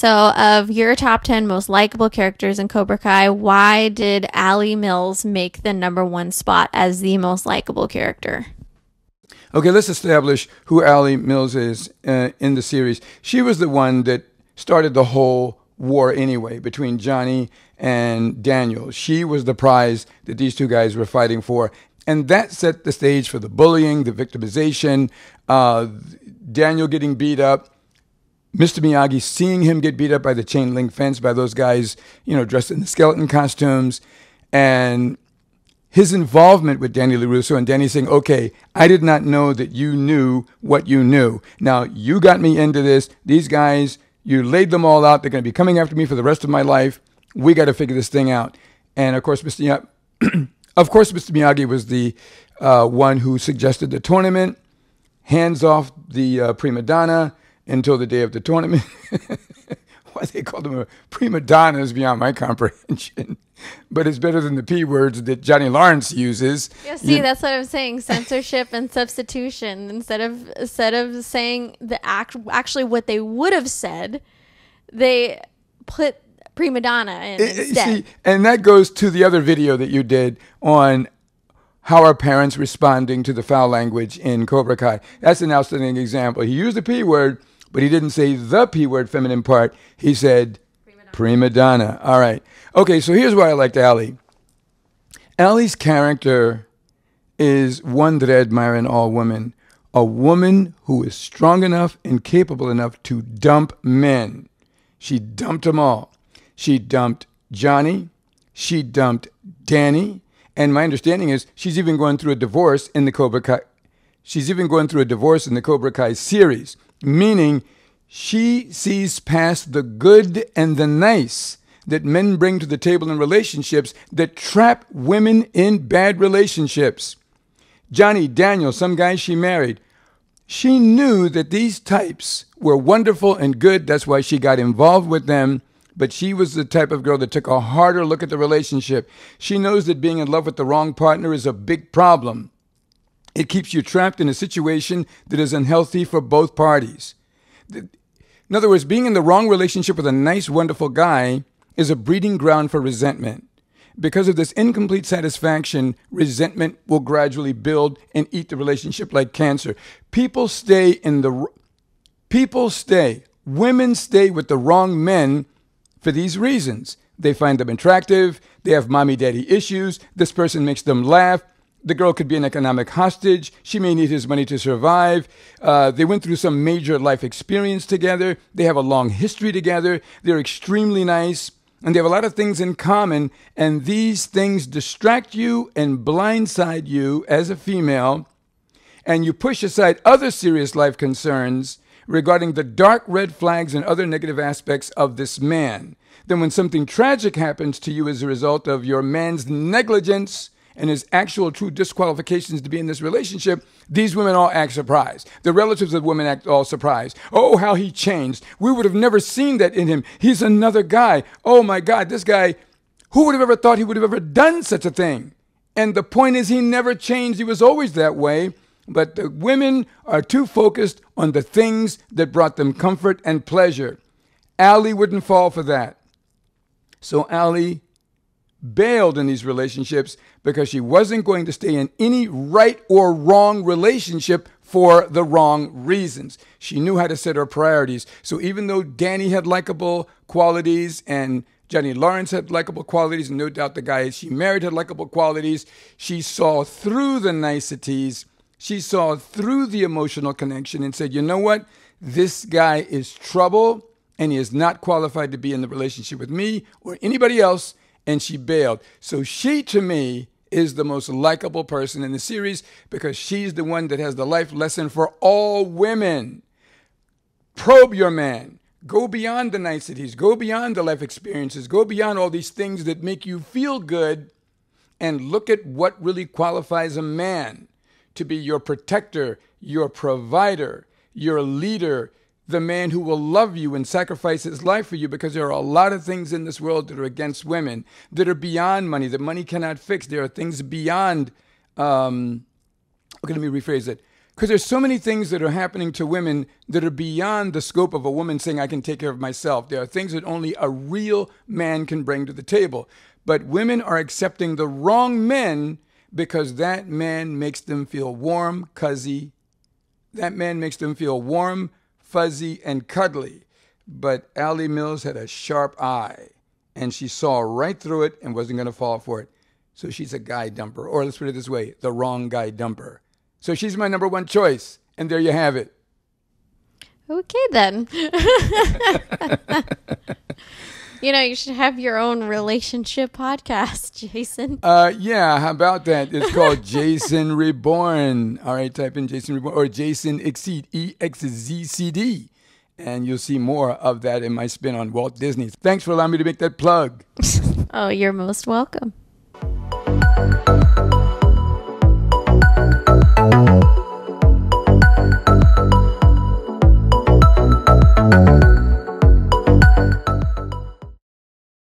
So, of your top 10 most likable characters in Cobra Kai, why did Allie Mills make the #1 spot as the most likable character? Okay, let's establish who Allie Mills is in the series. She was the one that started the whole war anyway between Johhny and Daniel. She was the prize that these two guys were fighting for. And that set the stage for the bullying, the victimization, Daniel getting beat up, Mr. Miyagi seeing him get beat up by the chain link fence by those guys, dressed in the skeleton costumes, and his involvement with Danny LaRusso, and Danny saying, okay, I did not know that you knew what you knew. Now, you got me into this. These guys, you laid them all out. They're going to be coming after me for the rest of my life. We got to figure this thing out. And, of course, Mr. Miyagi was the one who suggested the tournament, hands off the prima donna until the day of the tournament. Why they called them a prima donna is beyond my comprehension. But it's better than the P words that Johnny Lawrence uses. Yeah, see, that's what I'm saying. Censorship and substitution. Instead of saying actually what they would have said, they put prima donna in instead. See, and that goes to the other video that you did on how are parents responding to the foul language in Cobra Kai. That's an outstanding example. He used the P word, but he didn't say the P word feminine part. He said prima donna. All right. Okay, so here's why I liked Allie. Allie's character is one that I admire in all women. A woman who is strong enough and capable enough to dump men. She dumped them all. She dumped Johhny. She dumped Danny. And my understanding is she's even going through a divorce in the Cobra Kai. She's even going through a divorce in the Cobra Kai series, meaning she sees past the good and the nice that men bring to the table in relationships that trap women in bad relationships. Johhny, Daniel, some guys she married, she knew that these types were wonderful and good. That's why she got involved with them. But she was the type of girl that took a harder look at the relationship. She knows that being in love with the wrong partner is a big problem. It keeps you trapped in a situation that is unhealthy for both parties. In other words, being in the wrong relationship with a nice, wonderful guy is a breeding ground for resentment. Because of this incomplete satisfaction, resentment will gradually build and eat the relationship like cancer. Women stay with the wrong men for these reasons. They find them attractive. They have mommy-daddy issues. This person makes them laugh. The girl could be an economic hostage. She may need his money to survive. They went through some major life experience together. They have a long history together. They're extremely nice. And they have a lot of things in common. And these things distract you and blindside you as a female. And you push aside other serious life concerns regarding the dark red flags and other negative aspects of this man. Then when something tragic happens to you as a result of your man's negligence and his actual true disqualifications to be in this relationship, these women all act surprised. The relatives of women act all surprised. Oh, how he changed. We would have never seen that in him. He's another guy. Oh my God, this guy, who would have ever thought he would have ever done such a thing? And the point is he never changed. He was always that way. But the women are too focused on the things that brought them comfort and pleasure. Allie wouldn't fall for that. So Allie bailed in these relationships because she wasn't going to stay in any right or wrong relationship for the wrong reasons. She knew how to set her priorities. So even though Danny had likable qualities and Johnny Lawrence had likable qualities, and no doubt the guy she married had likable qualities, she saw through the niceties. She saw through the emotional connection and said, you know what? This guy is trouble and he is not qualified to be in the relationship with me or anybody else. And she bailed. So she, to me, is the most likable person in the series because she's the one that has the life lesson for all women. Probe your man. Go beyond the niceties. Go beyond the life experiences. Go beyond all these things that make you feel good and look at what really qualifies a man to be your protector, your provider, your leader, the man who will love you and sacrifice his life for you, because there are a lot of things in this world that are against women, that are beyond money, that money cannot fix. There are things beyond, okay, let me rephrase it. Because there's so many things that are happening to women that are beyond the scope of a woman saying, I can take care of myself. There are things that only a real man can bring to the table. But women are accepting the wrong men because that man makes them feel warm, fuzzy. That man makes them feel warm, fuzzy, and cuddly. But Allie Mills had a sharp eye, and she saw right through it and wasn't going to fall for it. So she's a guy dumper, or let's put it this way, the wrong guy dumper. So she's my number one choice, and there you have it. Okay, then. You should have your own relationship podcast, Jason. Yeah, how about that? It's called Jason Reborn. All right, type in Jason Reborn or Jason Exceed, EXZCD. And you'll see more of that in my spin on Walt Disney. Thanks for allowing me to make that plug. Oh, you're most welcome.